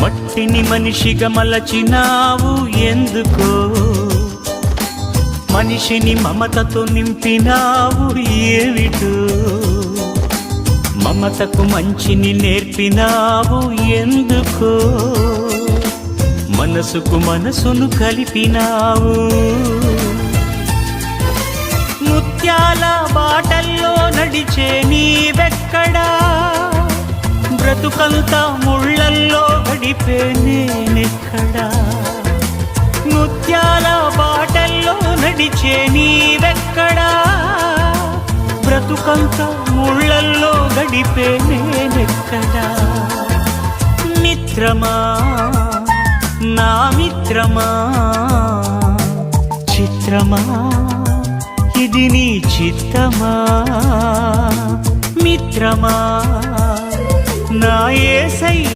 మట్టిని మనిషిగా మలచినావు ఎందుకో, మనిషిని మమతతో నింపినావు ఏమిటో, మమతకు మంచిని నేర్పినావు ఎందుకో, మనసుకు మనసును కలిపినావు. ముత్యాల బాటల్లో నడిచే నీవెక్కడా, బ్రతుకంతా ముళ్ళల్లో గడిపే నేనెక్కడా. ముత్యాల బాటల్లో నడిచే నీవెక్కడా, బ్రతుకంతా ముళ్ళల్లో గడిపే నేనెక్కడా. మిత్రమా నా మిత్రమా, చిత్రమా ఇది నీ చిత్తమా. మిత్రమా నా యేసయ్య